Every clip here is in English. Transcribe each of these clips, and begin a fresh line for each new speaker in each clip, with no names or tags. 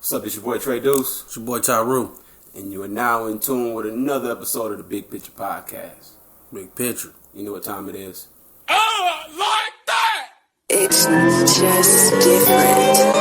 What's up, it's your boy Trey Duce.
It's your boy Tyru.
And you are now in tune with another episode of the Big Picture Podcast.
Big Picture.
You know what time it is?
Oh, like that!
It's just different.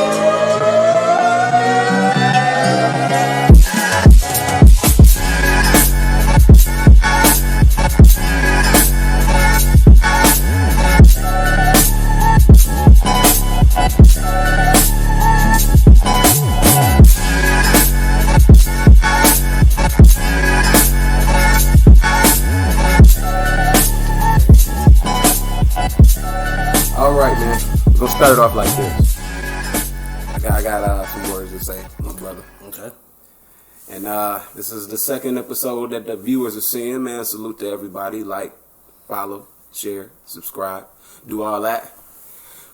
Alright, man. We're going to start it off like this. I got some words to say, my brother.
Okay.
And this is the second episode that the viewers are seeing, man. Salute to everybody. Like, follow, share, subscribe, do all that.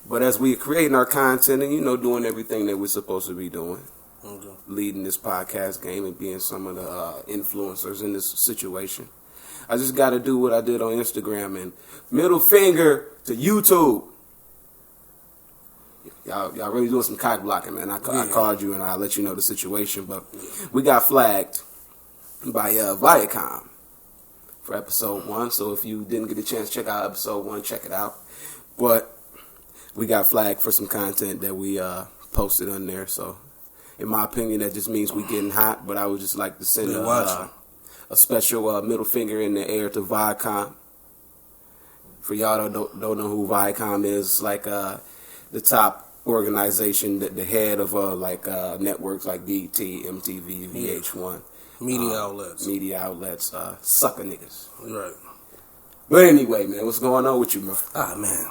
But as we're creating our content and, doing everything that we're supposed to be doing,
Okay.
leading this podcast game and being some of the influencers in this situation, I just got to do what I did on Instagram and middle finger to YouTube. Y'all really doing some cock blocking, man. I called you and I let you know the situation, but we got flagged by Viacom for episode 1. So if you didn't get a chance to check out episode 1, check it out. But we got flagged for some content that we posted on there. So in my opinion, that just means we getting hot. But I would just like to send a special middle finger in the air to Viacom. For y'all that don't know who Viacom is, like the top organization, the head of networks like BET, MTV, VH1. Media outlets, sucker niggas.
Right.
But anyway, man, what's going on with you, bro?
Man.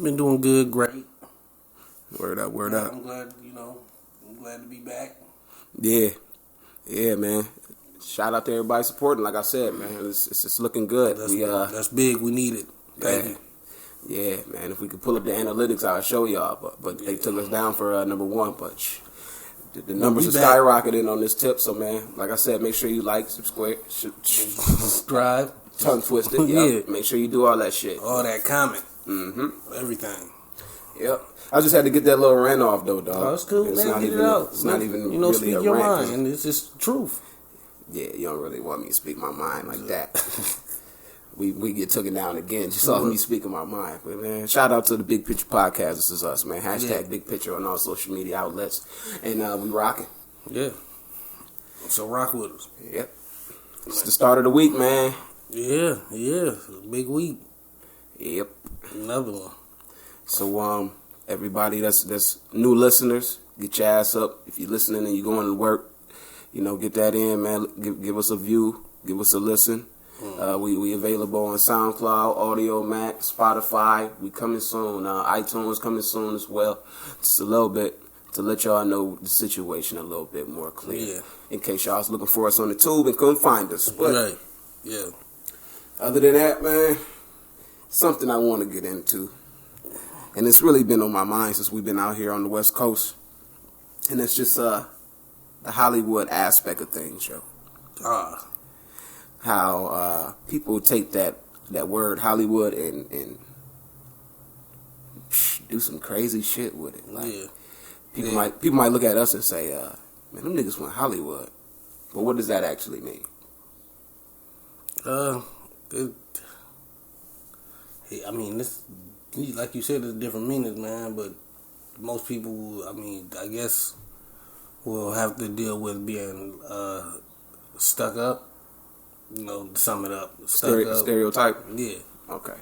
Been doing good, great.
Word up.
I'm glad, I'm glad to be back.
Yeah, man. Shout out to everybody supporting. Like I said, man, it's looking good.
That's big. We need it. Thank you.
Yeah, man. If we could pull up the analytics, I'll show y'all. But they took us down for number 1. But the numbers are skyrocketing on this tip. So, man, like I said, make sure you like,
subscribe,
tongue twisted. Yeah. Make sure you do all that shit.
All that comment.
Mm-hmm.
Everything.
Yep. I just had to get that little rant off, though, dog.
Oh, that's cool.
It's
man,
not
get
even.
it out.
It's not even. Really
speak
a
your
rant,
mind, and it's just truth.
Yeah, you don't really want me to speak my mind like that. We get taken down again just off me speaking my mind. But, man, shout out to the Big Picture Podcast. This is us, man. Hashtag Big Picture on all social media outlets. And we rocking.
Yeah. So rock with us.
Yep. It's the start of the week, man.
Yeah. Big week.
Yep.
Another one.
So, everybody that's new listeners, get your ass up. If you're listening and you're going to work, get that in, man. Give us a view. Give us a listen. We available on SoundCloud, audiomack, Spotify. We coming soon. iTunes coming soon as well. Just a little bit to let y'all know the situation a little bit more clear.
Yeah. In
case y'all was looking for us on the tube and couldn't find us. But
right. Yeah.
Other than that, man, something I want to get into. And it's really been on my mind since we've been out here on the West Coast. And it's just the Hollywood aspect of things, yo. How people take that word Hollywood and do some crazy shit with it. Like, people might look at us and say, man, them niggas went Hollywood. But what does that actually mean?
This, like you said, there's different meanings, man. But most people, I guess, will have to deal with being stuck up. To sum it up,
stereotype.
Yeah.
Okay.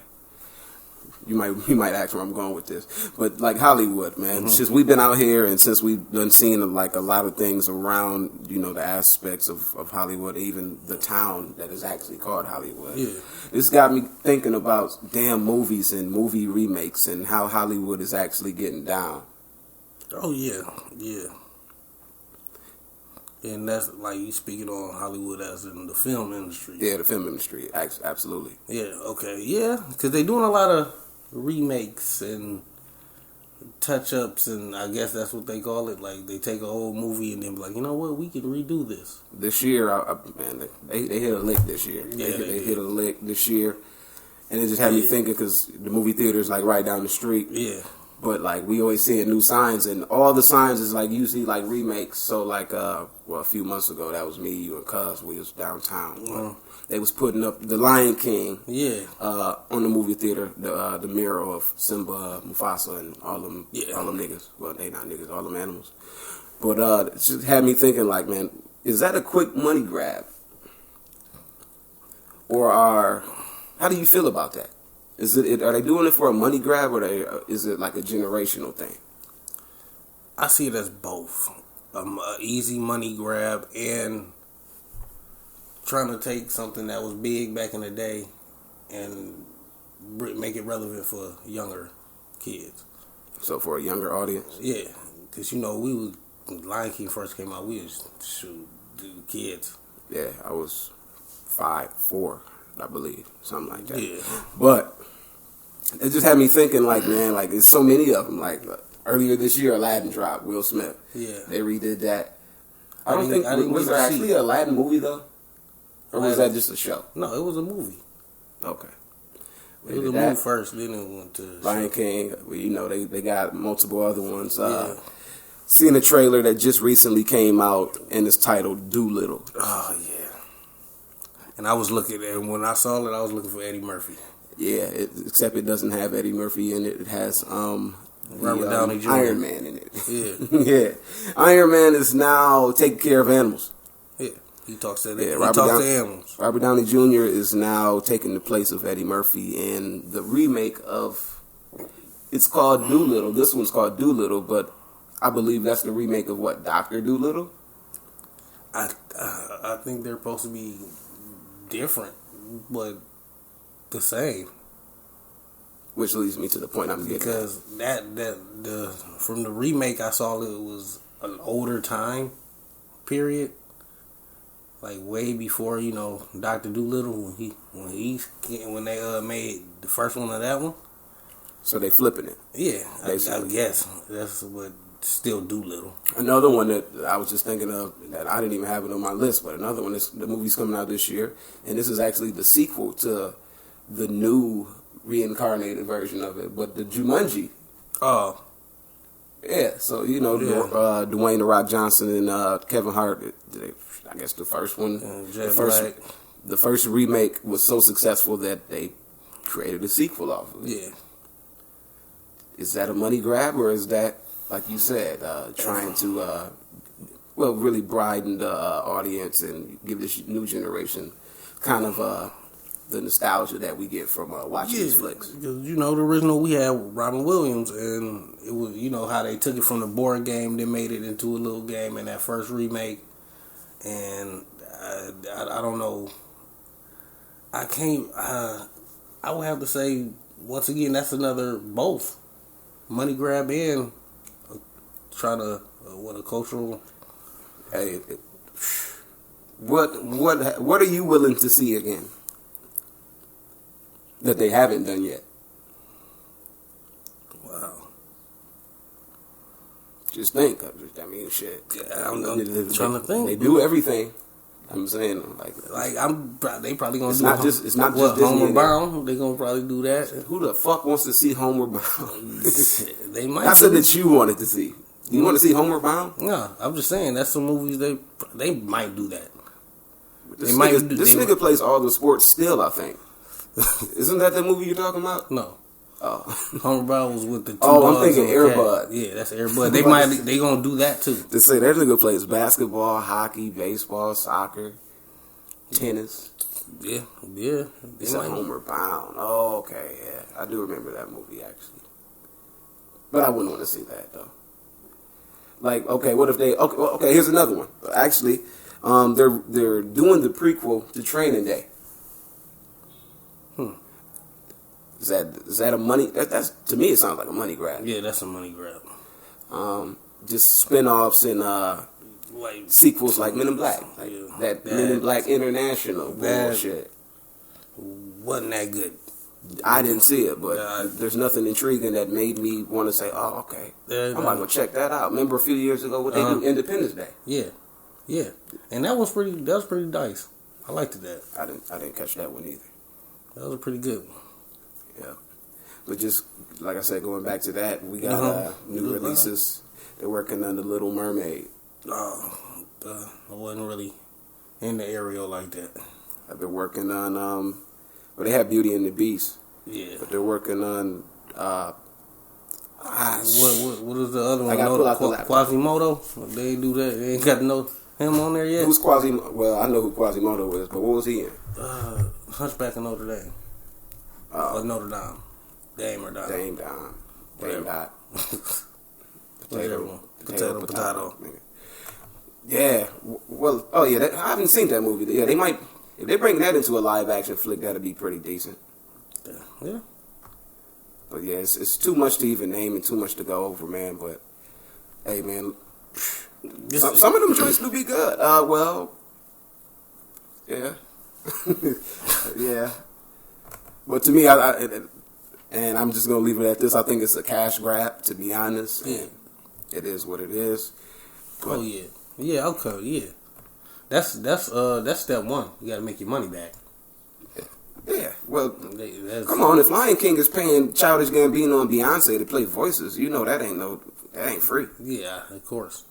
You might ask where I'm going with this, but like Hollywood, man. Since we've been out here and since we've done seen like a lot of things around, the aspects of Hollywood, even the town that is actually called Hollywood.
Yeah.
This got me thinking about damn movies and movie remakes and how Hollywood is actually getting down.
Oh yeah. And that's like you speaking on Hollywood as in the film industry.
Yeah, the film industry, absolutely.
Yeah, okay, yeah, because they're doing a lot of remakes and touch-ups, and I guess that's what they call it. Like they take a whole movie and then be like, you know what, we can redo this.
This year, man, they hit a lick this year.
Yeah,
they hit a lick this year, and it just had me thinking because the movie theater is like right down the street.
Yeah.
But like we always seeing new signs, and all the signs is like usually like remakes. So like a few months ago, that was me, you, and Cuz. We was downtown. They was putting up the Lion King.
Yeah.
On the movie theater, the mural of Simba, Mufasa, and all them niggas. Well, they not niggas, all them animals. But it just had me thinking, like, man, is that a quick money grab? Or how do you feel about that? Are they doing it for a money grab, or is it like a generational thing?
I see it as both. An easy money grab and trying to take something that was big back in the day and make it relevant for younger kids.
So for a younger audience?
Yeah, because, when Lion King first came out, we was the kids.
Yeah, I was 4, I believe, something like that.
Yeah.
But it just had me thinking, like, man, like, there's so many of them. Like, earlier this year, Aladdin dropped, Will Smith.
Yeah.
They redid that. I didn't was there actually an Aladdin movie, though? Or was that just a show?
No, it was a movie.
Okay.
It was a movie first, then it went to
Lion King. They got multiple other ones. Seen a trailer that just recently came out, and it's titled Doolittle.
Oh, yeah. And I was looking, and when I saw it, I was looking for Eddie Murphy.
Yeah, except it doesn't have Eddie Murphy in it. It has
Robert Downey Jr.
Iron Man in it.
Yeah.
Yeah. Iron Man is now taking care of animals.
Yeah. He talks to animals.
Robert Downey Jr. is now taking the place of Eddie Murphy in the remake of, it's called Doolittle. This one's called Doolittle, but I believe that's the remake of what, Dr. Doolittle?
I think they're supposed to be different, but the same.
Which leads me to the point I'm getting
because that from the remake I saw, it was an older time period, like way before Dr. Doolittle when they made the first one of that one.
So they flipping it.
Yeah, I guess that's what. Still Doolittle.
Another one that I was just thinking of that I didn't even have it on my list, but another one is the movie's coming out this year, and this is actually the sequel to the new reincarnated version of it, but the Jumanji.
Oh.
Yeah, so Dwayne "The Rock" Johnson and Kevin Hart. I guess the first one, the first remake was so successful that they created a sequel off of it.
Yeah.
Is that a money grab, or is that, like you said, trying to, really broaden the audience and give this new generation kind of the nostalgia that we get from watching these flicks?
Because, the original, we had Robin Williams, and it was, how they took it from the board game, they made it into a little game in that first remake. And I don't know. I can't, I would have to say, once again, that's another both money grab and trying to a cultural.
Hey, what are you willing to see again that they haven't done yet?
Wow.
Just think. I mean, shit.
Yeah, I'm trying to think.
They do everything. I'm saying,
they probably gonna
it's
do
not just it's not just Disney.
Homeward Bound. They gonna probably do that.
Who the fuck wants to see Homeward Bound?
They might.
I said that you wanted to see. You want to see Homeward Bound?
No, I'm just saying that's some movies they might do that.
This nigga plays all the sports still, I think. Isn't that the movie you're talking about?
No.
Oh.
Homeward Bound was with the two
I'm thinking Air Bud.
Yeah, that's Air Bud. They gonna do that too.
To say that nigga plays basketball, hockey, baseball, soccer, tennis.
Yeah.
It's a Homeward Bound. Oh, okay, yeah. I do remember that movie actually. But I wouldn't want to see that though. Like, okay, what if they? Okay, here's another one. Actually, they're doing the prequel to Training Day. Is that a money? That's to me, it sounds like a money grab.
Yeah, that's a money grab.
Just spin-offs and sequels like Men in Black, that Men in Black International bullshit.
Wasn't that good?
I didn't see it, but there's nothing intriguing that made me want to say, "Oh, okay, I might go check that out." Remember a few years ago what they do Independence Day?
Yeah, and that was pretty nice. I liked that.
I didn't catch that one either.
That was a pretty good one.
Yeah, But just like I said, going back to that, we got new releases. They're working on The Little Mermaid.
I wasn't really in the area like that.
I've been working on well, they have Beauty and the Beast.
Yeah.
But they're working on
what is the other one?
I gotta pull out the laptop.
Quasimodo? They do that. They ain't got no him on there yet.
Who's Quasimodo? Well, I know who Quasimodo is, but what was he in?
Hunchback of Notre Dame. Notre Dame. Dame or Dime.
Dame Dime. Dame Dot.
Potato.
Yeah. Well, oh yeah, I haven't seen that movie. Yeah, they might, if they bring that into a live action flick, that'd be pretty decent.
Yeah.
But yeah, it's too much to even name and too much to go over, man. But hey, man, some of them joints do be good. Well, yeah, yeah. But to me, and I'm just gonna leave it at this. I think it's a cash grab, to be honest.
Yeah.
It is what it is. But
yeah. Okay. Yeah. That's step one. You gotta make your money back.
Yeah, well, come on. If Lion King is paying Childish Gambino and Beyonce to play voices, you know that ain't free.
Yeah, of course.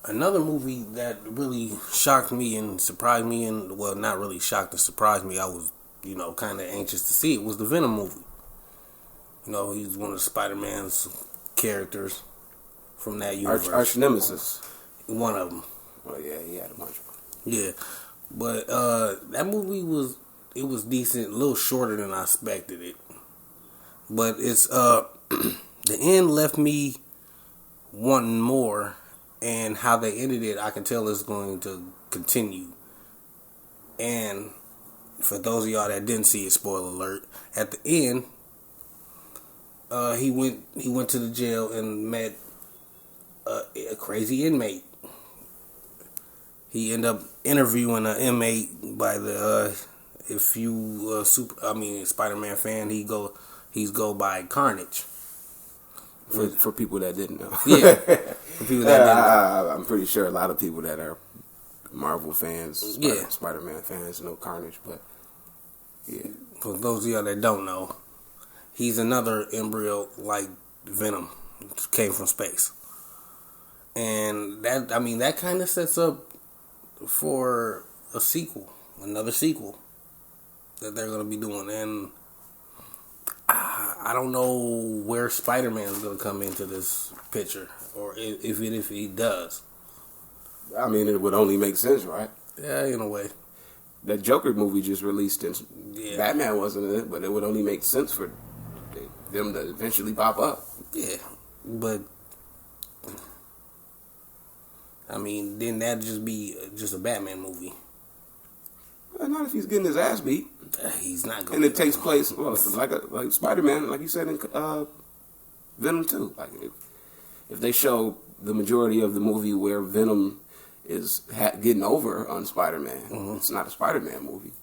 Another movie that really shocked me and surprised me, and well, not really shocked and surprised me. I was, kind of anxious to see it. Was the Venom movie. He's one of Spider-Man's characters from that universe.
Arch nemesis.
One of them.
Well, yeah, he had a bunch of them.
Yeah, but that movie was decent, a little shorter than I expected it. But it's the end left me wanting more, and how they ended it, I can tell it's going to continue. And for those of y'all that didn't see it, spoiler alert, at the end, he went to the jail and met a crazy inmate. He ended up interviewing an inmate by the if you Spider-Man fan, he's go by Carnage.
For people that didn't know.
Yeah. For people that didn't know.
I'm pretty sure a lot of people that are Marvel fans, Spider-Man fans know Carnage, but yeah.
For those of y'all that don't know, he's another embryo like Venom, came from space. And that kind of sets up for another sequel that they're going to be doing. And I don't know where Spider-Man is going to come into this picture, or if he does.
I mean, it would only make sense, right?
Yeah, in a way.
That Joker movie just released, and Batman wasn't in it, but it would only make sense for them to eventually pop up.
Yeah, but then that'd just be just a Batman movie.
Well, not if he's getting his ass beat.
He's not going.
And it takes place like Spider-Man, like you said in Venom 2. Like if they show the majority of the movie where Venom is getting over on Spider-Man, it's not a Spider-Man movie.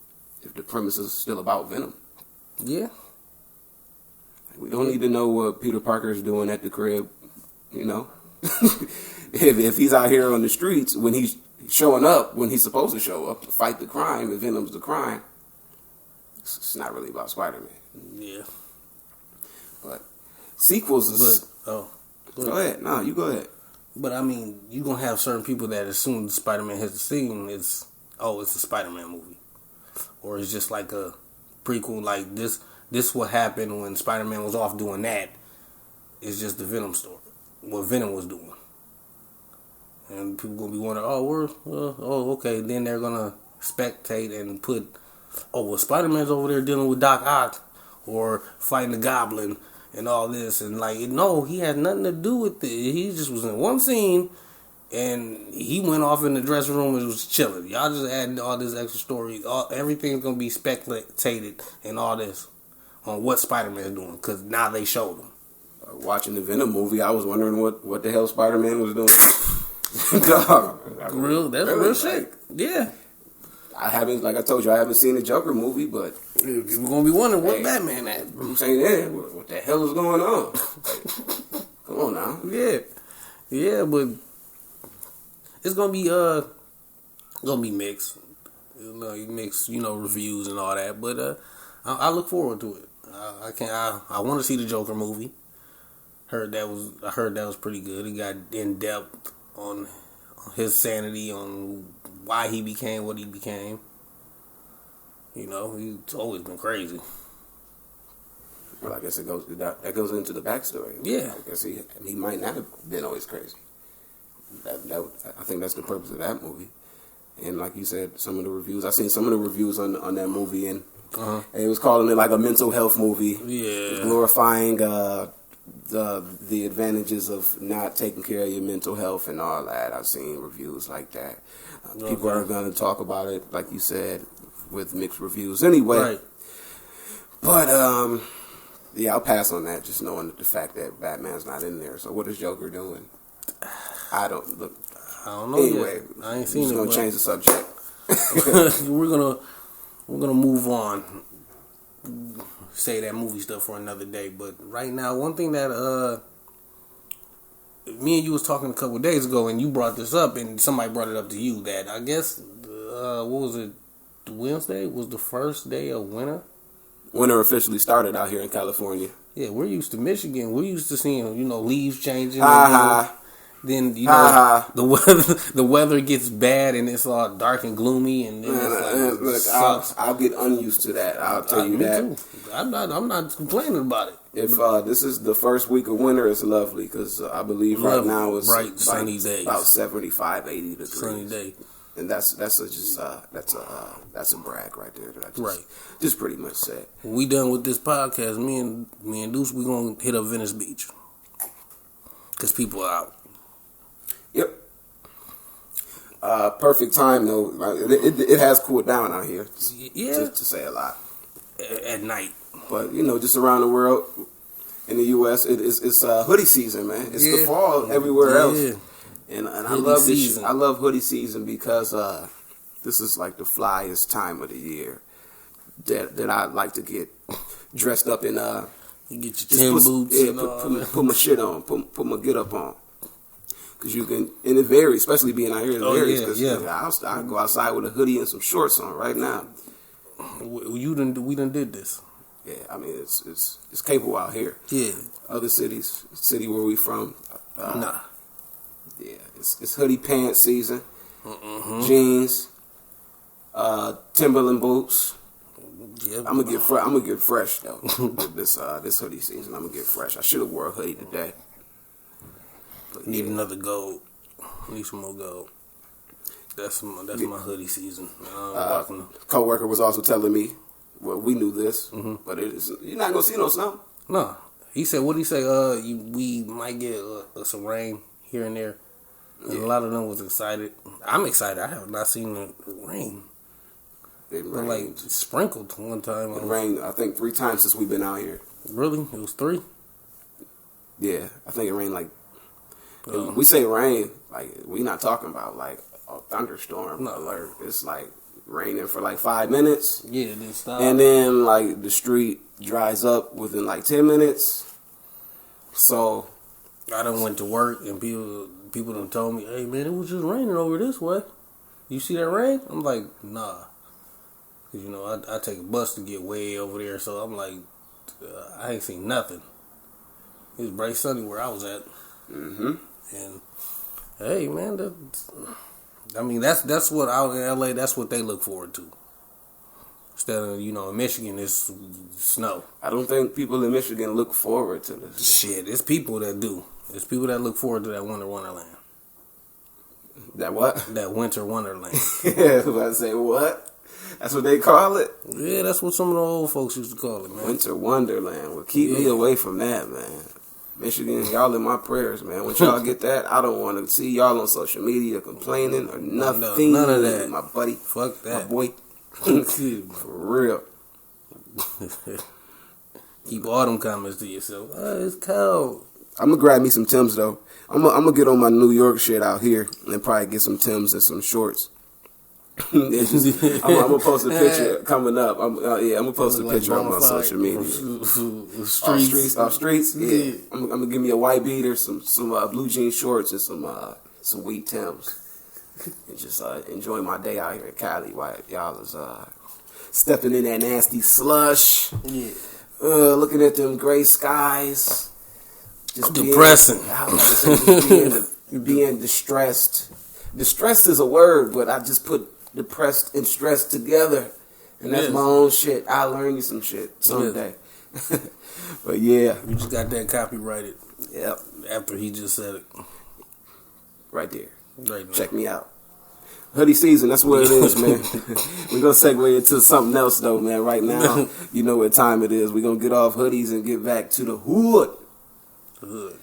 If the premise is still about Venom,
yeah.
We don't need to know what Peter Parker is doing at the crib. If he's out here on the streets when he's showing up when he's supposed to show up to fight the crime, and Venom's the crime, it's not really about Spider-Man.
Yeah.
But sequels
go
ahead. No, you go ahead.
But you're going to have certain people that as soon as Spider-Man hits the scene, it's a Spider-Man movie. Or it's just like a prequel, like this what happened when Spider-Man was off doing that. It's just the Venom story. What Venom was doing. And people going to be wondering, okay. Then they're going to spectate and put, Spider-Man's over there dealing with Doc Ock or fighting the Goblin and all this. And no, he had nothing to do with it. He just was in one scene and he went off in the dressing room and was chilling. Y'all just adding all this extra story. Everything's going to be speculated and all this on what Spider-Man's doing because now they showed him.
Watching the Venom movie, I was wondering what the hell Spider-Man was doing. Dog,
that's real shit. Yeah.
I haven't, like I told you, I haven't seen the Joker movie, but
people gonna be wondering what Batman at.
I'm saying, what the hell is going on? Come on now.
Yeah, but it's gonna be mixed. Mixed, reviews and all that. But I look forward to it. I can't. I want to see the Joker movie. I heard that was pretty good. It got in depth on his sanity, on why he became what he became. You know, he's always been crazy.
Well, I guess that goes into the backstory.
Yeah.
I guess he might not have been always crazy. I think that's the purpose of that movie. And like you said, some of the reviews, I've seen some of the reviews on that movie, and it was calling it like a mental health movie.
Yeah.
Glorifying the advantages of not taking care of your mental health and all that. I've seen reviews like that. People are going to talk about it, like you said, with mixed reviews anyway.
Right.
But, yeah, I'll pass on that, just knowing the fact that Batman's not in there. So what is Joker doing? I don't know anyway,
yet. I ain't seen it.
We're gonna change the subject.
we're gonna move on. Say that movie stuff for another day. But right now, one thing that me and you was talking a couple of days ago, and you brought this up, and somebody brought it up to you, that I guess what was it? Wednesday was the first day of winter.
Winter officially started out here in California.
Yeah, we're used to Michigan. We're used to seeing, leaves changing. Then the weather gets bad and it's all dark and gloomy, and then it's like,
I'll get unused to that. I'll tell you that.
Too. I'm not complaining about it.
If this is the first week of winter, it's lovely because I believe right now it's
bright sunny days,
about 75, 80 degrees.
Sunny day.
And that's a brag right there. That I just pretty much said.
When we done with this podcast, me and Duce, we gonna hit up Venice Beach because people are out.
Yep. Perfect time though. It has cooled down out here. To say a lot.
At night.
But just around the world, in the U.S., it's hoodie season, man. It's the fall everywhere else. And I love this. I love hoodie season because this is like the flyest time of the year that I like to get dressed up in.
You get your tin boots.
Yeah, put my shit on. Put my get up on. Because you can, and it varies, especially being out here. It varies. Because I go outside with a hoodie and some shorts on right now.
We done did this.
Yeah, I mean it's capable out here.
Yeah.
Other cities, city where we from.
Nah.
Yeah, it's hoodie pants season, jeans, Timberland boots. Yeah, I'm gonna get fresh though. this hoodie season, I'm gonna get fresh. I should have wore a hoodie today. But
Need another gold. Need some more gold. That's my hoodie season.
Co-worker was also telling me, well, we knew this, but you're not gonna see no snow.
No, he said. What did he say? We might get some rain here and there. And a lot of them was excited. I'm excited. I have not seen the rain. It like sprinkled one time.
It rained, I think, 3 times since we've been out here.
Really? It was 3?
Yeah, I think it rained like. We say rain, like we not talking about like a thunderstorm alert. It's like raining for like 5 minutes.
Yeah, then stop.
And then like the street dries up within like 10 minutes. So
I done went to work and people done told me, hey man, it was just raining over this way. You see that rain? I'm like, nah. Cause I take a bus to get way over there, so I'm like, I ain't seen nothing. It was bright sunny where I was at. And hey man, that's what out in LA, that's what they look forward to. Instead of, in Michigan, it's snow.
I don't think people in Michigan look forward to this.
Shit, it's people that do. It's people that look forward to that winter wonderland.
That what?
That winter wonderland.
Yeah, I was about to say, what? That's what they call it?
Yeah, that's what some of the old folks used to call it, man.
Winter wonderland. Well, keep me away from that, man. Michigan, y'all in my prayers, man. Once y'all get that, I don't want to see y'all on social media complaining or nothing.
None of that.
My buddy.
Fuck that.
My boy. For real.
Keep all them comments to yourself. It's cold.
I'm going to grab me some Timbs, though. I'm going to get on my New York shit out here and probably get some Timbs and some shorts. I'm gonna post a picture coming up. I'm gonna post a picture on my social media. Streets. Yeah, I'm gonna give me a white beater, some blue jean shorts, and some wheat Timbs, and just enjoy my day out here in Cali while y'all is stepping in that nasty slush.
Yeah.
Looking at them gray skies. Just
depressing.
Being distressed. Distressed is a word, but I just put depressed and stressed together. And that's my own shit. I'll learn you some shit someday. But yeah.
You just got that copyrighted.
Yep.
After he just said it.
Right there.
Right now.
Check me out. Hoodie season, that's what it is, man. We're going to segue into something else, though, man. Right now, you know what time it is. We're going to get off hoodies and get back to the hood.
The hood.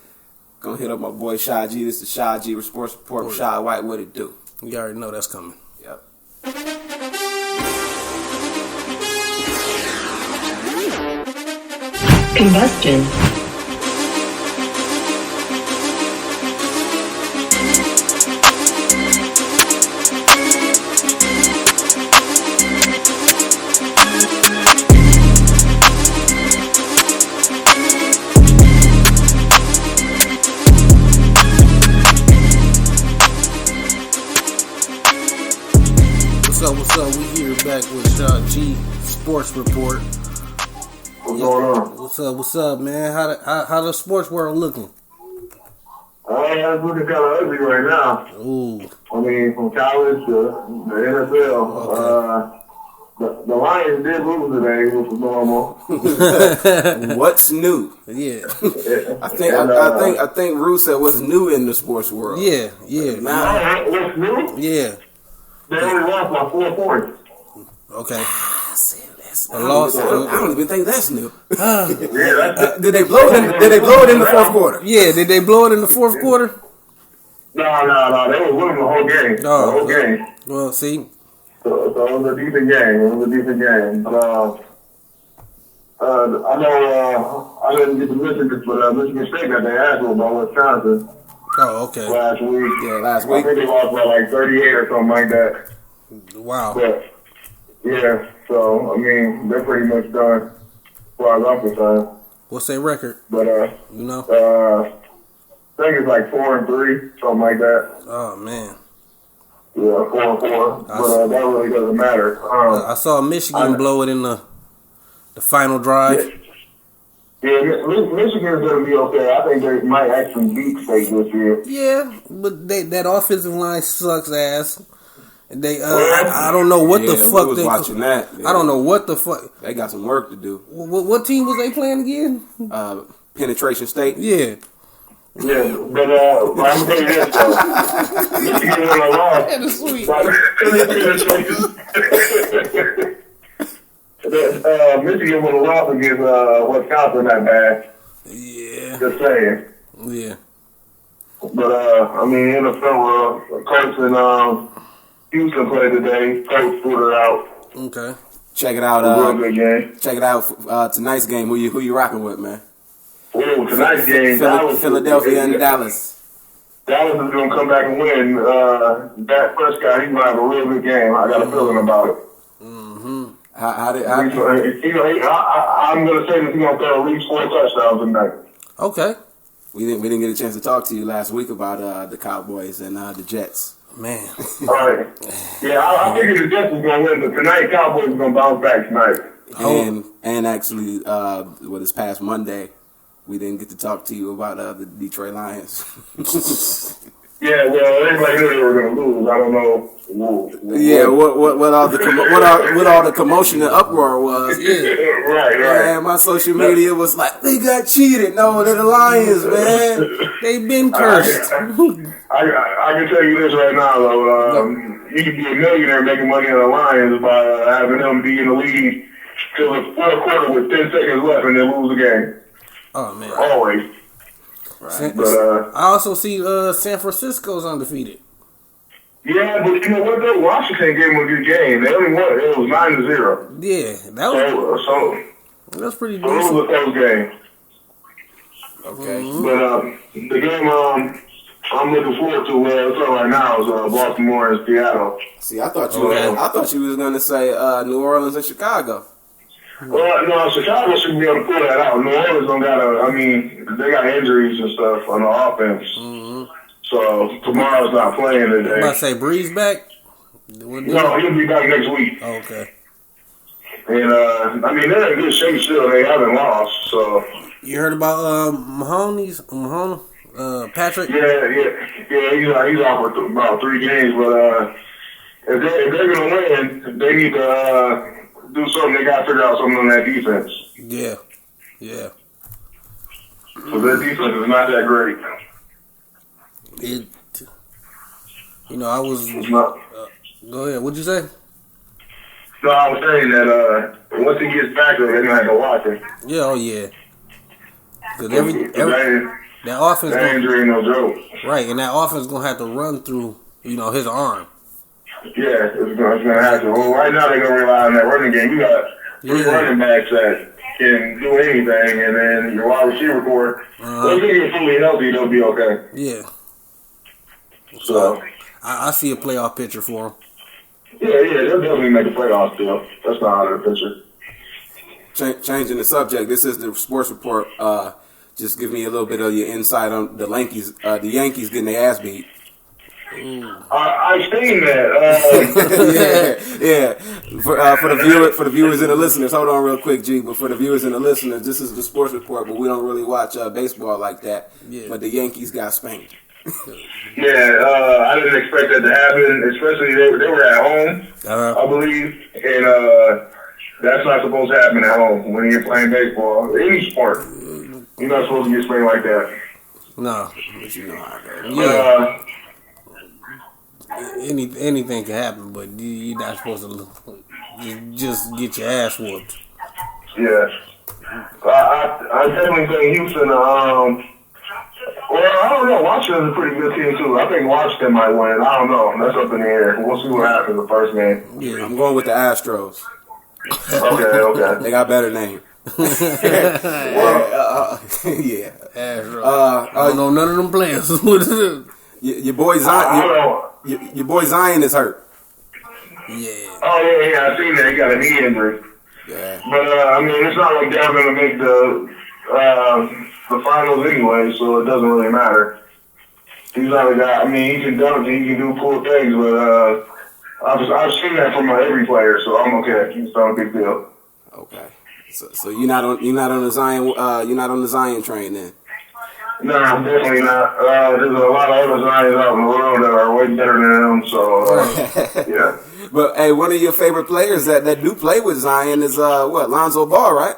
Gonna hit up my boy Shy G. This is Shy G, Sports Report with Shy White. What it do?
You already know that's coming.
Yep.
Combustion.
What's up? We here back with Shy G Sports Report.
What's going on?
What's up, man? How the sports world looking?
It's looking kind of ugly right now.
Ooh.
I mean, from college to the NFL.
Okay.
The Lions did lose today, which was normal.
What's new?
Yeah.
I think Rue said what's new in the sports world.
Yeah.
What's new?
Yeah.
They only lost by 4 points.
Okay.
I don't even think that's new.
Yeah, that's
Did they blow it in the fourth quarter?
Yeah, did they blow it in the fourth quarter?
No. They were winning the whole game. The whole game.
Well, see.
So it was a decent game. I know I didn't get to Michigan, but Michigan State got their ass whooped by Wisconsin.
Oh, okay.
Last week.
Yeah, last
I
week.
think they lost by like 38 or something like that.
Wow.
But, yeah, so, I mean, they're pretty much done as far as I'm concerned.
What's their record?
But,
You know?
I think it's like 4-3, something like that.
Oh, man.
Yeah, 4-4. But that really doesn't matter.
I saw Michigan blow it in the final drive.
Yeah, Michigan's going to be okay. I think they might actually beat State this year.
Yeah, but that offensive line sucks ass. They I don't know what the fuck
was
they
watching that.
I don't know what the fuck.
They got some work to do.
What team was they playing again?
Penetration State.
Yeah.
Yeah, but I'm going to tell you this, though. Michigan won a loss.
That is sweet.
Michigan would have lost against Wisconsin that bad.
Yeah.
Just saying.
Yeah.
But, I mean, NFL, Colts and Houston played today. Colts put her out.
Okay.
Check it out.
Real good game.
Check it out. Tonight's game. Who you rocking with, man?
Ooh, tonight's game.
Philadelphia and Dallas.
Dallas is going to come back and win. Dak Prescott, he's going to have a real good game. I got a feeling about it.
Mm-hmm.
I'm going to say that he's going to throw at least 4 touchdowns tonight.
Okay.
We didn't get a chance to talk to you last week about the Cowboys and the Jets.
Man.
All right. Yeah, I figured the Jets was going to win, but tonight Cowboys are going to bounce back tonight.
And actually, this past Monday, we didn't get to talk to you about the Detroit Lions.
Yeah, well, everybody knew they were going to lose. I don't know.
Yeah, what all the commotion and uproar was. Yeah.
Right.
Man, my social media was like, they got cheated. No, they're the Lions, man.
They've been cursed.
I can tell you this right now, though. You could be a millionaire making money on the Lions by having them be in the lead till the fourth quarter with 10 seconds left and then lose the game.
Oh, man.
Always.
Right.
But,
I also see San Francisco's undefeated.
yeah, but you know what, though? Washington gave them a good game. They only won. It was 9-0.
Yeah, that's pretty
So it was a
decent.
close game.
Okay.
But the game I'm looking forward to right now is Baltimore and Seattle.
See, I thought you was gonna say New Orleans and Chicago.
Well, no, Chicago shouldn't be able to pull that out. New Orleans don't they got injuries and stuff on the offense.
Mm-hmm.
So tomorrow's not playing today.
I'm about to say Breeze back.
No, he'll be back next week.
Oh, okay.
And, I mean, they're in good shape still. They haven't lost, so.
You heard about Mahoney, Patrick?
Yeah. He's out for about 3 games, but if they're gonna win, they need to do something. They got to figure out something on that defense.
Yeah.
So their defense is not that great.
I was.
It's not.
Go ahead. What'd you say?
No, I was saying that once he gets back there, they're gonna have to watch him.
Yeah. Oh yeah. Because that offense.
That injury ain't no joke.
Right, and that offense gonna have to run through, his arm.
Yeah, it's gonna have to. Well, right now they're gonna rely on that running game. You got 3 running backs that can do anything, and then your wide receiver core. If they get fully healthy, they'll be okay.
Yeah.
So
I see a playoff picture for them.
Yeah, they'll definitely make a playoff still. That's not out of the picture.
Changing the subject. This is the sports report. Just give me a little bit of your insight on the Yankees. The Yankees getting their ass beat.
I've seen that.
Yeah. For the viewers and the listeners, hold on real quick, G. But for the viewers and the listeners, this is the sports report. But we don't really watch baseball like that. Yeah. But the Yankees got spanked.
I didn't expect that to happen. Especially they were at home, I believe, and that's not supposed to happen at home when you're playing baseball. Any sport, you're not supposed to get spanked like that.
No,
but you know how it goes.
Anything can happen, but you're not supposed to just get your ass whooped.
Yeah. I definitely think Houston, well, I don't know. Washington's a pretty good team, too. I think Washington might win. I don't know. That's up in the air. We'll see what happens the first game.
Yeah, I'm going with the Astros.
Okay.
They got better name. Yeah.
Astros. I don't know none of them players.
Your boy Zion. Your boy Zion is hurt.
Yeah.
Oh yeah. I seen that. He got a knee injury.
Yeah.
But I mean, it's not like they're going to make the finals anyway, so it doesn't really matter. He's not a guy. I mean, he can dunk, he can do cool things, but I've seen that from every player, so I'm okay. It's not a big deal.
Okay. So you're not on the Zion train then.
No, definitely not. There's a lot of other Zions out in the world that are way better than him, so, yeah.
But, hey, one of your favorite players that do play with Zion is, Lonzo Ball, right?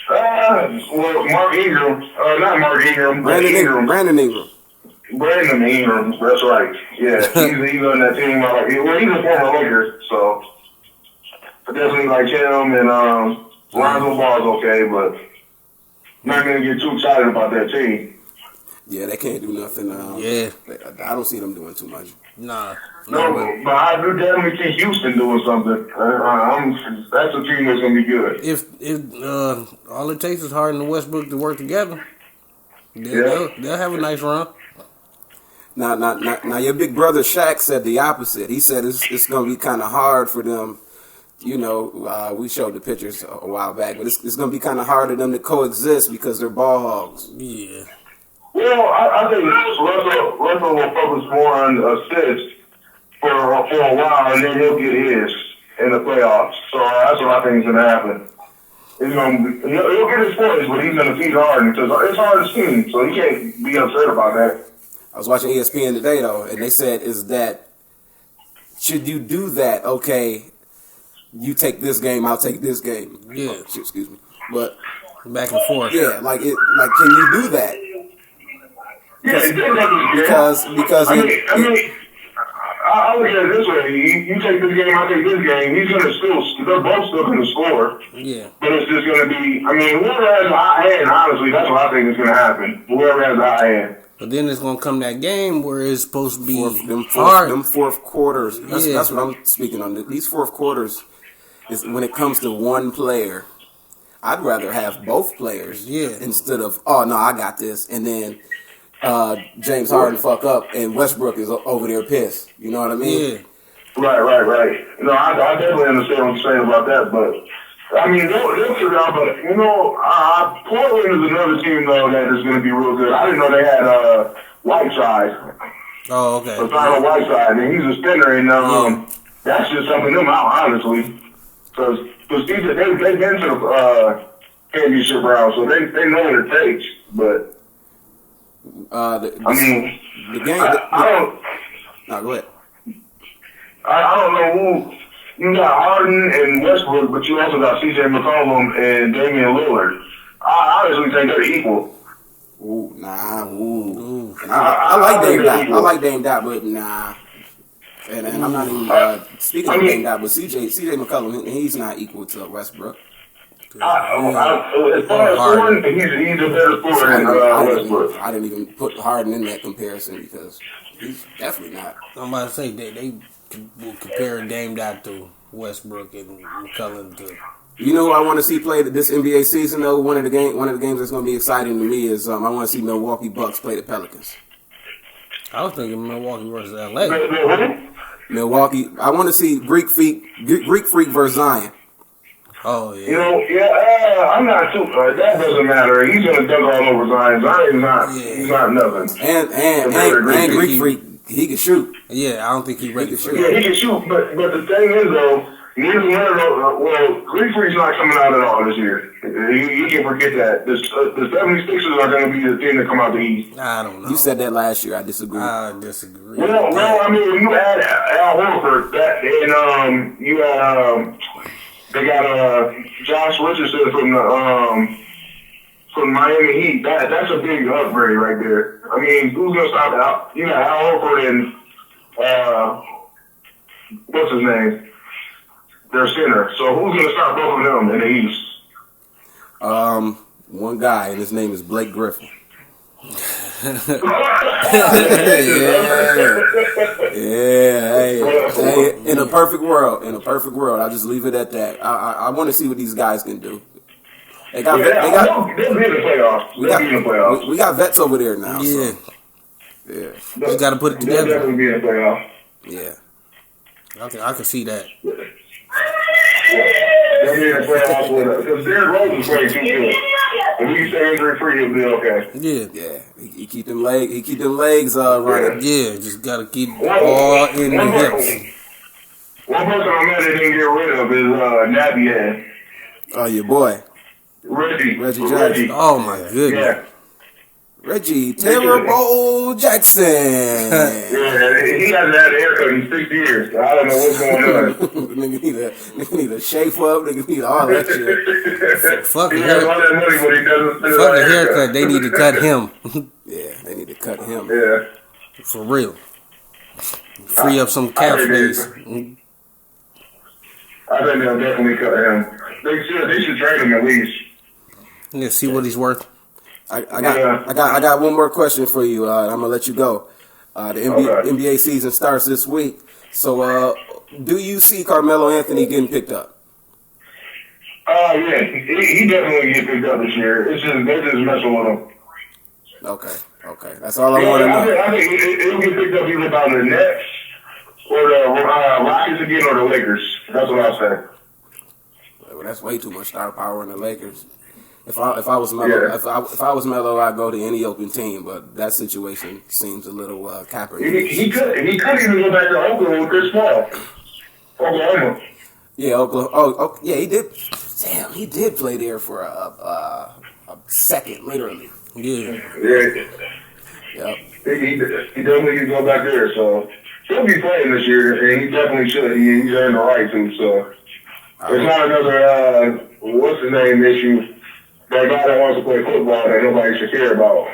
Well, Mark Ingram. Not Mark Ingram,
Brandon Ingram.
Brandon Ingram, that's right. Yeah, he's on that team. Well, he's a former Laker, so I definitely like him, and Lonzo Ball's okay, but not going to get too excited about that team.
Yeah, they can't do nothing. I don't see them doing too much.
Nah.
No, but I do definitely see Houston doing something. That's a team that's going to be good.
If all it takes is Harden and Westbrook to work together, they'll have a nice run.
Now, your big brother Shaq said the opposite. He said it's going to be kind of hard for them. You know, we showed the pictures a while back, but it's going to be kind of hard for them to coexist because they're ball hogs.
Yeah.
Well, I think Russell will focus more on assists for a while, and then he'll get his in the playoffs. So that's what I think is going to happen. He'll get his points, but he's going to feed Harden because it's Harden's team, so he can't be upset about that.
I was watching ESPN today, though, and they said, should you do that, okay, you take this game, I'll take this game.
Yeah.
Oh, shit, excuse me. But
back and forth.
Yeah, like can you do that?
Because I look at it this way: you take this game, I take this game. They're both still going to score.
Yeah.
But it's just going to be. I mean, whoever has the hot hand, honestly, that's what I think is going to happen. Whoever has the hot hand.
But then it's going to come that game where it's supposed to be
hard. Them fourth quarters. That's what I'm speaking on. These fourth quarters is when it comes to one player. I'd rather have both players.
Yeah.
Instead of I got this, and then James Harden fuck up and Westbrook is over there pissed. You know what I mean?
Yeah.
Right. No, I definitely understand what you're saying about that, but I mean they'll figure out. But Portland is another team though that is going to be real good. I didn't know they had Whiteside.
Oh, okay.
Whiteside, and he's a spinner, and that's just something them out honestly, because Because they've been to the championship round, so they know what it takes. But
the game.
I don't.
No, go ahead.
I don't know who. You got Harden and Westbrook, but you also got C.J. McCollum and Damian Lillard. I honestly think they're equal.
Ooh, nah, ooh. I like Dame Dot. I like Dame Dot, but nah. And I'm not even speaking of Dame Dot, but C.J. McCollum, he's not equal to Westbrook.
As far as scoring, he's a better scorer than Westbrook.
I didn't even put Harden in that comparison because he's definitely not.
I'm about to say they will compare Dame Dot to Westbrook and McCollum to.
You know who I want to see play this NBA season though? One of the games that's going to be exciting to me is I want to see Milwaukee Bucks play the Pelicans.
I was thinking Milwaukee versus LA.
Milwaukee. I want to see Greek Freak versus Zion.
Oh yeah.
You know, I'm not too. That doesn't matter. He's gonna dunk all over Zion. Zion's not. Yeah. He's not nothing.
And Greek Freak, he can shoot.
Yeah, I don't think he's ready for
Yeah, he can shoot. But the thing is though. Neither one of those, well, Greek Freak's not coming out at all this year. You can forget that. The 76ers are going to be the team that come out the East.
I don't know.
You said that last year. I disagree.
I disagree.
Well, I mean, you had Al Horford, and you had they got Josh Richardson from the Miami Heat. That's a big upgrade right there. I mean, who's going to stop Al? You got Al Horford and what's his name? Their center. So who's going to stop both of them in the East?
One guy, and his name is Blake Griffin. Yeah. Hey, in a perfect world, I'll just leave it at that. I want to see what these guys can do. They'll be in the playoffs. We got vets over there now.
Yeah.
So. Yeah.
Just got to put it together.
They'll definitely be in the playoffs.
Yeah.
I can see that.
They'll be in the playoffs with us. Because Derrick Rose's playing too good. If he can stay injury free, he'll be okay.
Yeah.
He keep them legs running.
Yeah, just gotta keep all in the hips.
One person I'm mad they didn't get rid of is Navier.
Oh, your boy.
Reggie
Jackson.
Oh my goodness.
Yeah.
Reggie Terrible Jackson.
Yeah, he hasn't had a haircut in 6 years. I don't know what's going on.
Nigga need a shave up. Nigga need all that shit.
Fuck
He
a
has all that money, but he doesn't spend
Fuck a haircut. They need to cut him.
Yeah, they need to cut him.
Yeah.
For real. Free up some calf days.
I think they'll definitely cut him. They should trade him at least.
Yeah, see what he's worth.
I got one more question for you. I'm gonna let you go. The NBA season starts this week. So, do you see Carmelo Anthony getting picked up?
Yeah, he definitely get picked up this year. They're just messing with him.
Okay, that's all I want to know.
I think it'll get picked up either by the Nets or the Rockets again or the Lakers. That's what I'll say.
Well, that's way too much star power in the Lakers. If I was Melo, if I was Melo, I'd go to any open team. But that situation seems a little Kaepernick.
He could even go back to Oklahoma with Chris Paul. Oklahoma.
Yeah, Oklahoma. Oh, yeah, he did. Damn, he did play there for a second, literally.
Yeah.
Yep.
He definitely can go back there. So he'll be playing this year, and he definitely should. He's earned the right to. So it's not another what's the name issue. That guy that wants to play football that nobody should care about.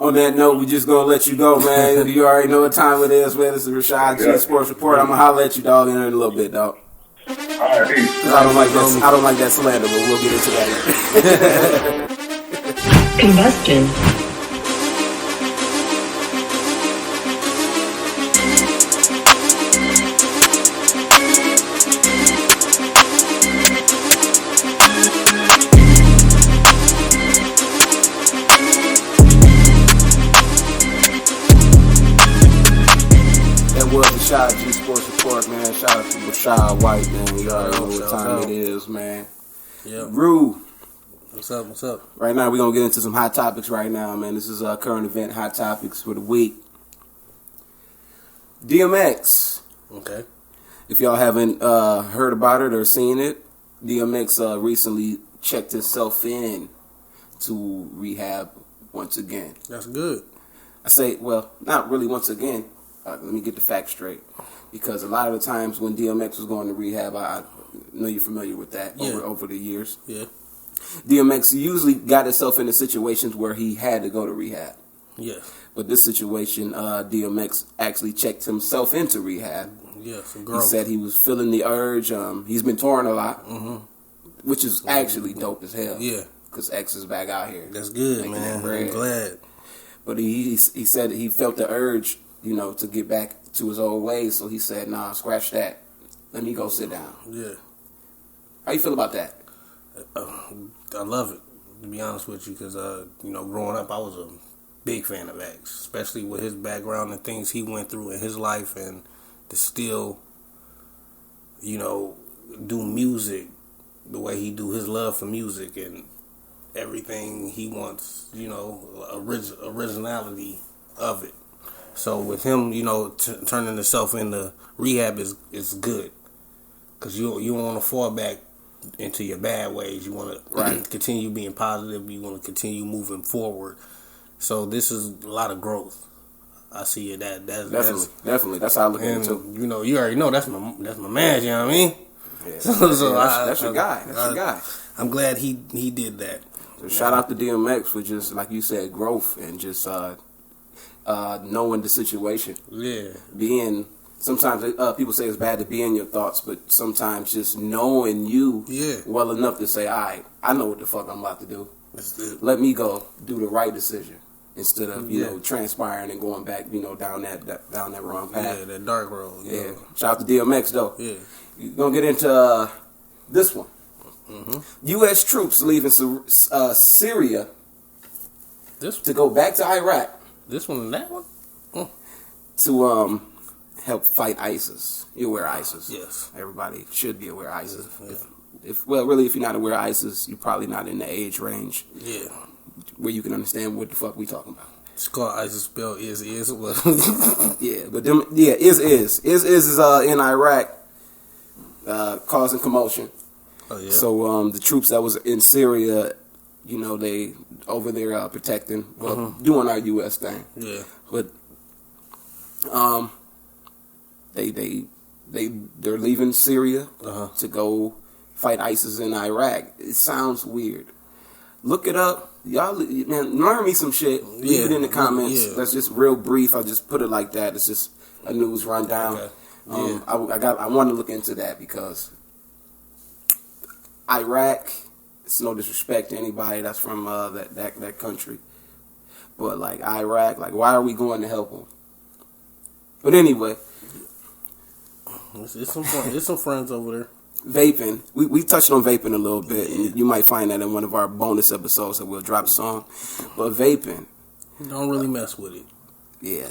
On that note, we just gonna let you go, man. You already know what time it is, man. This is Rashad G Sports Report. I'm gonna holler at you, dog, in a little bit, dog.
All right, peace.
I don't like that slander, but we'll get into that later.
Combustion.
Rashad G Sports Report, man. Shout out to Rashad White, man. You already know what time it is, man.
Yeah.
Rue.
What's up?
Right now, we're going to get into some hot topics right now, man. This is current event hot topics for the week. DMX.
Okay.
If y'all haven't heard about it or seen it, DMX recently checked himself in to rehab once again.
That's good.
I say, well, not really once again. Let me get the facts straight. Because a lot of the times when DMX was going to rehab, I know you're familiar with that over the years.
Yeah.
DMX usually got himself into situations where he had to go to rehab.
Yeah.
But this situation, DMX actually checked himself into rehab.
Yeah, some
He
growth.
said he was feeling the urge. He's been touring a lot, which is actually dope as hell.
Yeah.
Because X is back out here.
That's good,
making
man.
that bread.
I'm glad.
But he said he felt the urge, to get back to his old ways. So he said, nah, scratch that. Let me go sit down.
Yeah.
How you feel about that?
I love it, to be honest with you, because, growing up, I was a big fan of X, especially with his background and things he went through in his life, and to still, do music the way he do, his love for music and everything he wants, originality of it. So with him, turning himself into rehab is good, because you don't want to fall back into your bad ways. You want to continue being positive. You want to continue moving forward. So this is a lot of growth. I see it. That's
Definitely. That's how I look at it too.
You already know that's my man. You know what I mean?
Yeah, that's your guy. That's your guy.
I'm glad he did that.
So shout out to DMX for just, like you said, growth and just knowing the situation.
Yeah.
Sometimes people say it's bad to be in your thoughts, but sometimes just knowing you well enough to say, all right, I know what the fuck I'm about to do. Let me go do the right decision instead of transpiring and going back down that wrong path.
Yeah, that dark road.
Yeah. Shout out to DMX though.
Yeah.
You're gonna get into this one. U.S. troops leaving Syria to go back to Iraq.
This one and that one?
To help fight ISIS. You're aware of ISIS.
Yes.
Everybody should be aware of ISIS.
Yeah.
If you're not aware of ISIS, you're probably not in the age range where you can understand what the fuck we talking about.
It's called ISIS, spelled is.
Yeah, but is in Iraq causing commotion.
Oh yeah.
So the troops that was in Syria, they over there protecting, doing our U.S. thing.
Yeah.
But they're leaving Syria to go fight ISIS in Iraq. It sounds weird. Look it up. Y'all, man, learn me some shit. Leave it in the comments.
Yeah.
That's just real brief. I'll just put it like that. It's just a news rundown.
Okay.
I want to look into that because Iraq, it's no disrespect to anybody that's from that country, but like Iraq, like why are we going to help them? But anyway,
it's some friends over there.
Vaping. We touched on vaping a little bit, and you might find that in one of our bonus episodes that we'll drop a song. But vaping,
don't really mess with it.
Yeah,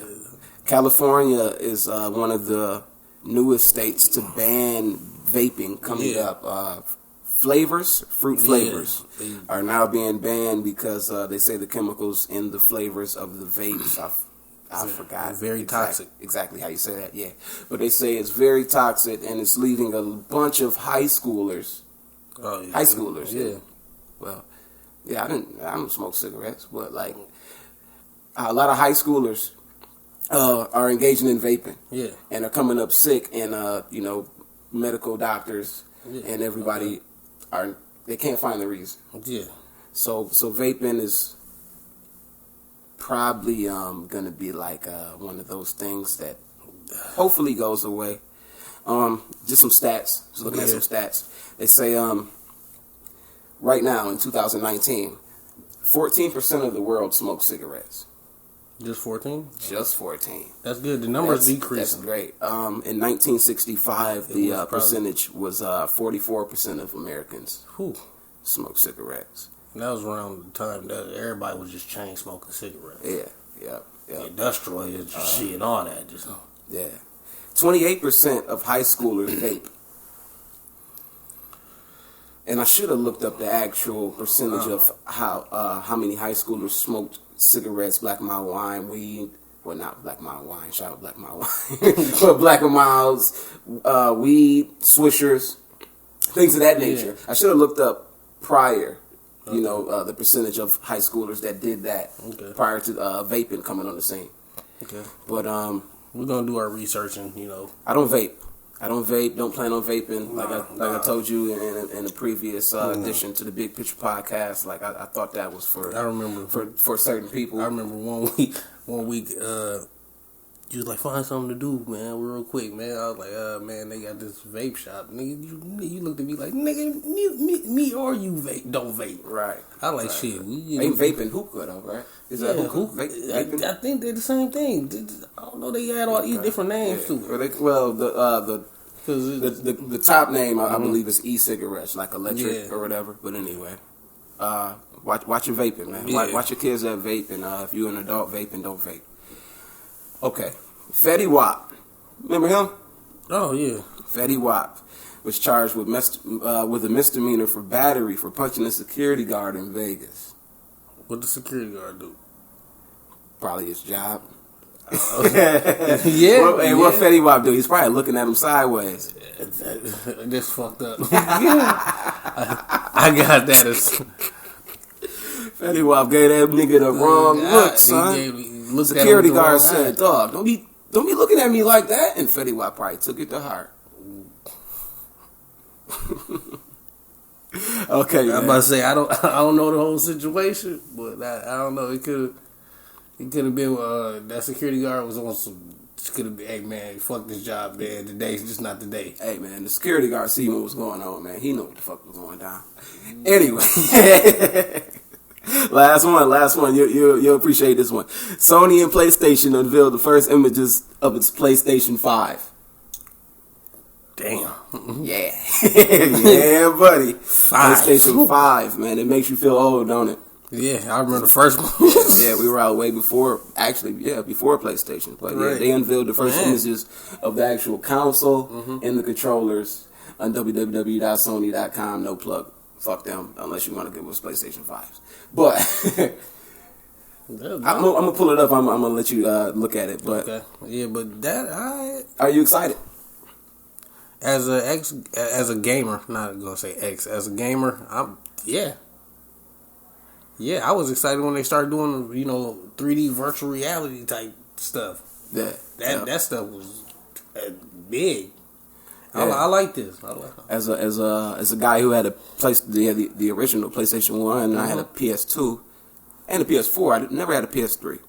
California is one of the newest states to ban vaping coming up. Fruit flavors are now being banned because they say the chemicals in the flavors of the vapes. I forgot.
Very toxic.
Exactly how you say that, yeah. But they say it's very toxic and it's leaving a bunch of high schoolers.
Oh, yeah.
High schoolers,
yeah.
Well, yeah, I don't smoke cigarettes, but like a lot of high schoolers are engaging in vaping.
Yeah. And
are coming up sick, and medical doctors and everybody they can't find the reason.
Yeah. So
vaping is probably gonna be like one of those things that hopefully goes away. Just some stats. Just looking at some stats. They say right now in 2019, 14% of the world smokes cigarettes.
Just 14?
Just 14.
That's good. The numbers decreasing.
That's great. In 1965, the percentage was 44% of Americans smoked cigarettes.
And that was around the time that everybody was just chain smoking cigarettes.
Yeah.
Industrial shit, all that. Just
28% of high schoolers vape. And I should have looked up the actual percentage of how many high schoolers smoked cigarettes, Black and Mild wine, weed. Well, not Black and Mild wine. Shout out Black and Mild wine. But Black and Milds, weed, Swishers. things of that nature. I should have looked up prior, the percentage of high schoolers that did that prior to vaping coming on the scene.
Okay.
But
we're gonna do our research and
I don't vape. Don't plan on vaping. Like I told you in a previous edition to the Big Picture podcast. Like I thought that was for.
I remember
for certain people.
I remember one week. You was like, find something to do, man, real quick, man. I was like, man, they got this vape shop. Nigga, you looked at me like, nigga, me or you don't vape.
Right.
I like,
right.
shit.
Ain't vaping hookah, though, right? Is that hookah? Vaping?
I think they're the same thing. I don't know, they had all these different names, too.
The top name, I believe, is e-cigarettes, like electric or whatever. But anyway, watch your vaping, man.
Yeah.
Watch your kids that vape, and if you're an adult vaping, don't vape. Okay, Fetty Wap. Remember him?
Oh, yeah.
Fetty Wap was charged with a misdemeanor for battery for punching a security guard in Vegas.
What the security guard do?
Probably his job.
Yeah.
What Fetty Wap do? He's probably looking at him sideways.
This fucked up. I got that.
Fetty Wap gave that nigga the wrong look, son. Security guard said, "Dog, don't be looking at me like that." And Fetty Wap probably took it to heart. Okay,
I'm about to say I don't know the whole situation, but I don't know. It could have been that security guard was on some. Could have been, hey man, fuck this job, man. Today's just not the day.
Hey man, the security guard see what was going on, man. He knew what the fuck was going down. Anyway. Last one. You'll appreciate this one. Sony and PlayStation unveiled the first images of its PlayStation 5.
Damn.
Yeah. Yeah, buddy. PlayStation 5, man. It makes you feel old, don't it?
Yeah, I remember the first one.
Yeah, we were out way before, before PlayStation. But yeah, they unveiled the first images of the actual console and the controllers on www.sony.com. No plug. Fuck them, unless you want to give us PlayStation 5s. But I'm gonna pull it up. I'm gonna let you look at it. But
yeah, but
are you excited?
As a gamer, not gonna say ex. As a gamer, yeah, I was excited when they started doing 3D virtual reality type stuff.
Yeah,
that stuff was big. Yeah. I like this.
As a guy who had the original PlayStation 1, and I had a PS2 and a PS4. I never had a PS3.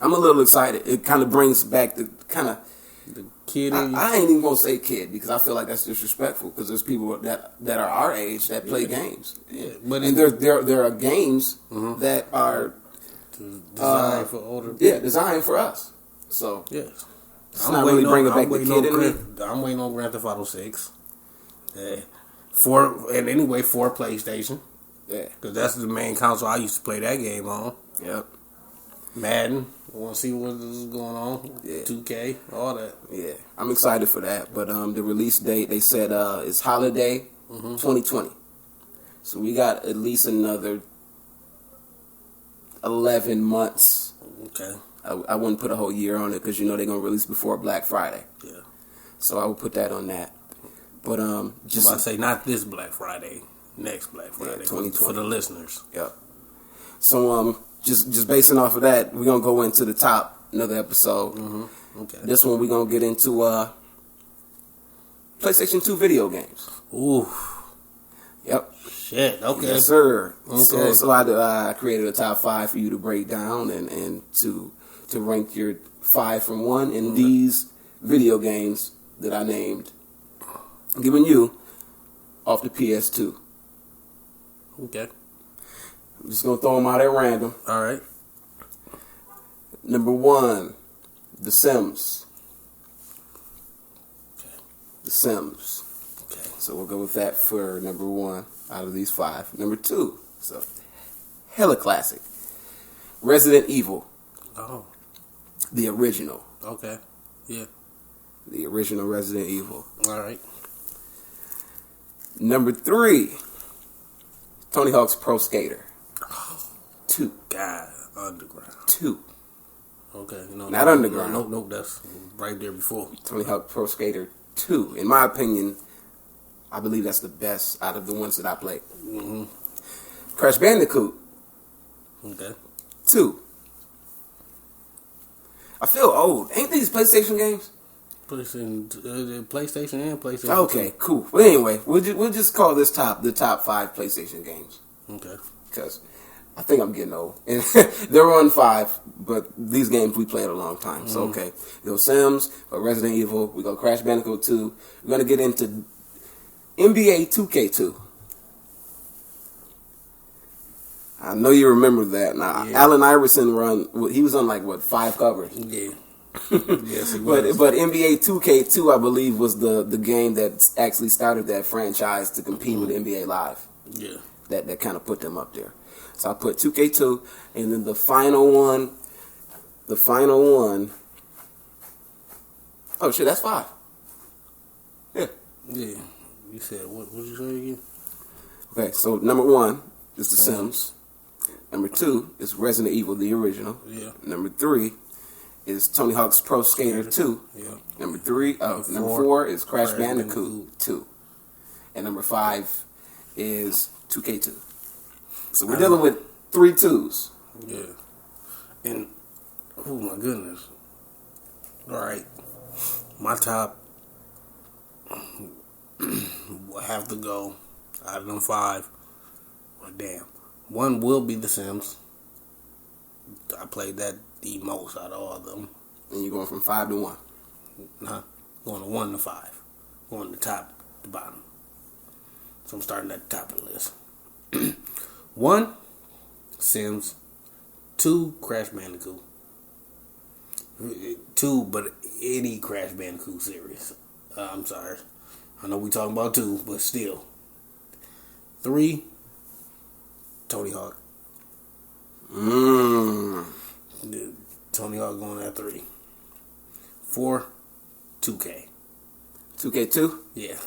I'm a little excited. It kind of brings back the
kid.
I ain't even gonna say kid because I feel like that's disrespectful because there's people that are our age that play games. Yeah, but there are games that are
designed for older.
Yeah, designed for us. So
yes.
I'm not really bringing back the kid in me.
I'm waiting on Grand Theft Auto 6. For PlayStation. Yeah. Because that's the main console I used to play that game on.
Yep.
Madden. I want to see what is going on. Yeah. 2K. All that.
Yeah. I'm excited for that. But the release date, they said it's holiday 2020. So we got at least another 11 months.
Okay.
I wouldn't put a whole year on it because they're going to release before Black Friday.
Yeah.
So I would put that on that. But
just I say not this Black Friday, next Black Friday, 2020 for the listeners.
Yep. So just basing off of that, we're gonna go into the top another episode. Okay. This one we're gonna get into PlayStation 2 video games.
Ooh.
Yep.
Shit. Okay.
Yes, sir.
Okay.
So I created a top 5 for you to break down and to rank your 5 from 1 in these video games that I named. I'm giving you off the PS2.
Okay.
I'm just gonna throw them out at random.
All right.
Number 1, The Sims.
Okay.
The Sims.
Okay.
So we'll go with that for number 1 out of these 5. Number 2, so hella classic. Resident Evil.
Oh.
The original.
Okay. Yeah.
The original Resident Evil.
All right.
Number 3, Tony Hawk's Pro Skater. 2.
God, Underground.
2.
Okay.
Not Underground.
Nope, that's right there before.
Tony Hawk Pro Skater 2. In my opinion, I believe that's the best out of the ones that I played. Mm-hmm. Crash Bandicoot.
Okay.
2. I feel old. Ain't these PlayStation games?
PlayStation and PlayStation.
Okay, cool. Well, anyway, we'll just call this the top 5 PlayStation games.
Okay.
Because I think I'm getting old. And they're on 5, but these games we played a long time. Mm-hmm. So, okay. We go Sims, we go Resident Evil, we go Crash Bandicoot 2. We're going to get into NBA 2K2. I know you remember that. Now, yeah. Allen Iverson he was on 5 covers.
Yeah. Yes, he was.
But NBA 2K2, I believe, was the game that actually started that franchise to compete with NBA Live.
Yeah.
That kind of put them up there. So I put 2K2, and then the final one. Oh shit, that's 5. Yeah.
Yeah. You said what? What did you say again?
Okay, so number 1 is The Sims. Number 2 is Resident Evil, the original.
Yeah.
Number 3 is Tony Hawk's Pro Skater 2.
Yeah.
Number 4 is Crash Bandicoot 2. And number 5 is 2K2. So we're dealing with 3 2s.
Yeah. And, oh my goodness. All right. My top will have to go out of them 5. Well, damn. 1 will be The Sims. I played that the most out of all of them.
And you're going from 5 to 1?
Nah. Going to 1 to 5. Going to top to bottom. So I'm starting at the top of the list. 1, Sims. 2, Crash Bandicoot. 2, but any Crash Bandicoot series. I'm sorry. I know we talking about 2, but still. 3, Tony Hawk. Tony Hawk going at 3. 4, 2K.
2K2?
Yeah.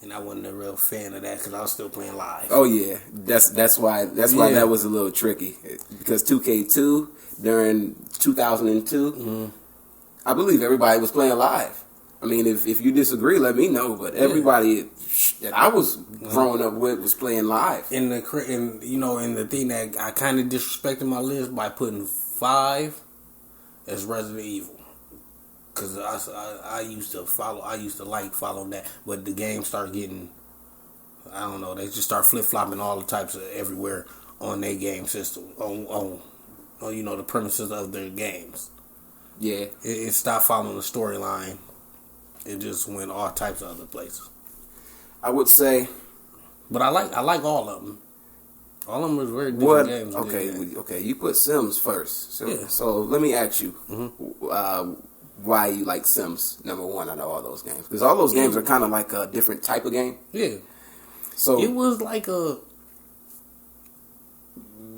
And I wasn't a real fan of that because I was still playing live.
Oh yeah, that's why that was a little tricky, because 2K2 during 2002, I believe everybody was playing live. I mean, if you disagree, let me know. But everybody that I was growing up with was playing live.
And the thing that I kind of disrespected my list by putting 5 as Resident Evil. Because I used to follow that, but the game started getting, I don't know, they just start flip-flopping all the types of everywhere on their game system, on the premises of their games.
Yeah.
It stopped following the storyline. It just went all types of other places.
I would say.
But I like all of them. All of them are very different games.
Okay, you put Sims first. So let me ask you, why you like Sims number 1 out of all those games? Because all those games are kind of like a different type of game.
Yeah.
So
it was like a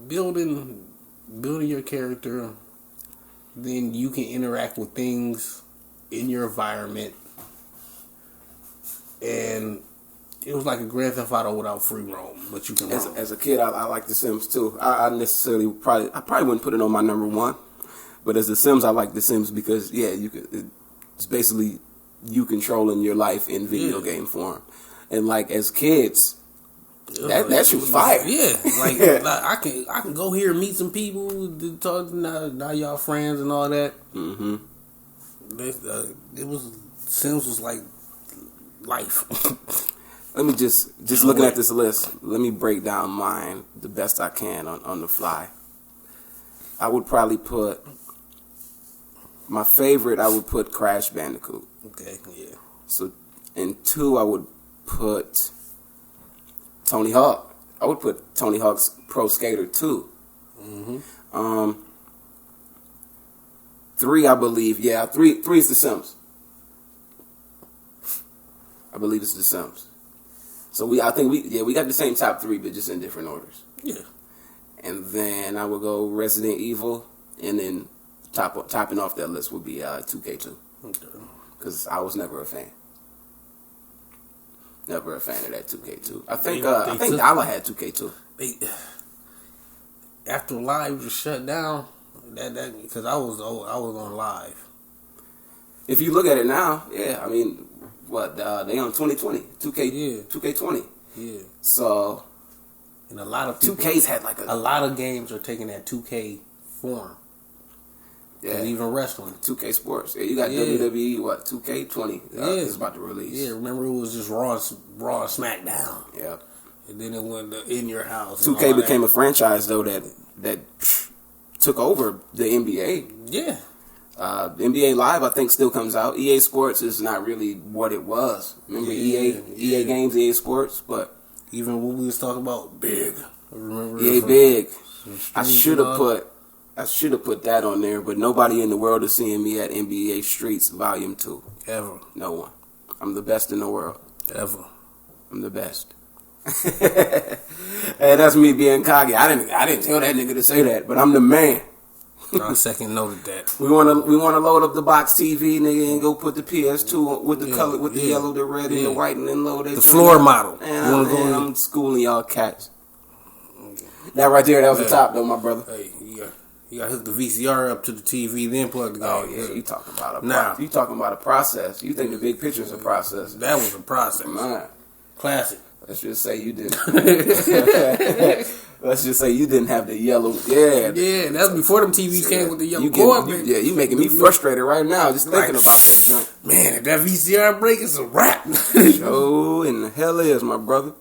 building your character. Then you can interact with things in your environment, and it was like a Grand Theft Auto without free roam. But you can
as a kid, I like The Sims too. I probably wouldn't put it on my number 1. But as The Sims, I like The Sims because, it's basically you controlling your life in video game form. And, as kids, that shit was fire.
Yeah. I can go here and meet some people, talk, now y'all friends and all that. Mm-hmm. Sims was like life.
Let me just looking at this list, let me break down mine the best I can on the fly. I would probably put... My favorite, I would put Crash Bandicoot.
Okay, yeah.
So, in 2, I would put Tony Hawk. I would put Tony Hawk's Pro Skater 2. Mm-hmm. 3, I believe. Yeah, 3 is The Sims. I believe it's The Sims. So we got the same top 3, but just in different orders.
Yeah.
And then I would go Resident Evil, and then topping off that list would be 2K2. Because I was never a fan. Never a fan of that 2K2. I think Dollar had 2K2.
After Live was shut down, because I was on Live.
If you look at it now, yeah, I mean, what they on 2020, 2K20.
Yeah.
So,
and a lot of people,
2K's had like
a lot of games are taking that 2K form.
Yeah,
and even wrestling.
2K Sports. Yeah, you got WWE, 2K20 is about to release.
Yeah, remember it was just Raw and SmackDown.
Yeah.
And then it went to In Your House.
2K became a franchise, though, that took over the NBA.
Yeah.
NBA Live, I think, still comes out. EA Sports is not really what it was. Remember EA Games, EA Sports? But
even when we was talking about Big. Remember
EA Big. I should have put that on there, but nobody in the world is seeing me at NBA Streets Volume 2.
Ever.
No one. I'm the best in the world.
Ever.
I'm the best. Hey, that's me being cocky. I didn't tell that nigga to say that, but I'm the man.
I second noted that.
We wanna load up the box TV, nigga, and go put the PS2 with the color, with the yellow, the red, and the white, and then load it.
The floor model.
And I'm schooling y'all cats. That right there, that was the top, though, my brother.
Hey, you got to hook the VCR up to the TV, then plug the game.
Oh yeah, you talking about a process. You think the big picture is a process?
That was a process.
Man,
classic.
Let's just say you didn't. Let's just say you didn't have the yellow. Yeah,
that's before them TVs came with the yellow cord.
You making me frustrated right now just thinking about that joint.
Man, if that VCR break, it's a wrap.
Oh, in the hell is, my brother.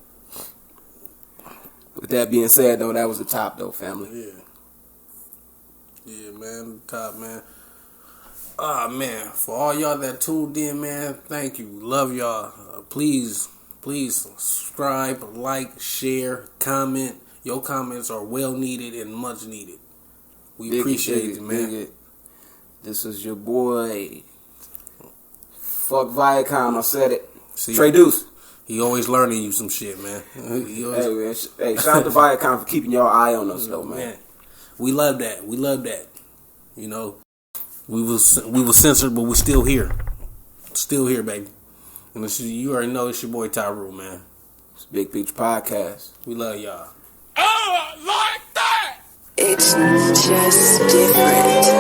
With that being said, though, that was the top, though, family.
Yeah, man, the top, man. Ah, man, for all y'all that tuned in, man, thank you. Love y'all. Please subscribe, like, share, comment. Your comments are well needed and much needed. We appreciate it, man.
This is your boy. Fuck Viacom, I said it.
See,
Trey Duce.
He always learning you some shit, man.
Hey, shout out to Viacom for keeping y'all eye on us, though, man.
We love that. You know, we was censored, but we're still here. Still here, baby. And you already know it's your boy Tyru, man.
It's Big Picture Podcast.
We love y'all.
Like that!
It's just different.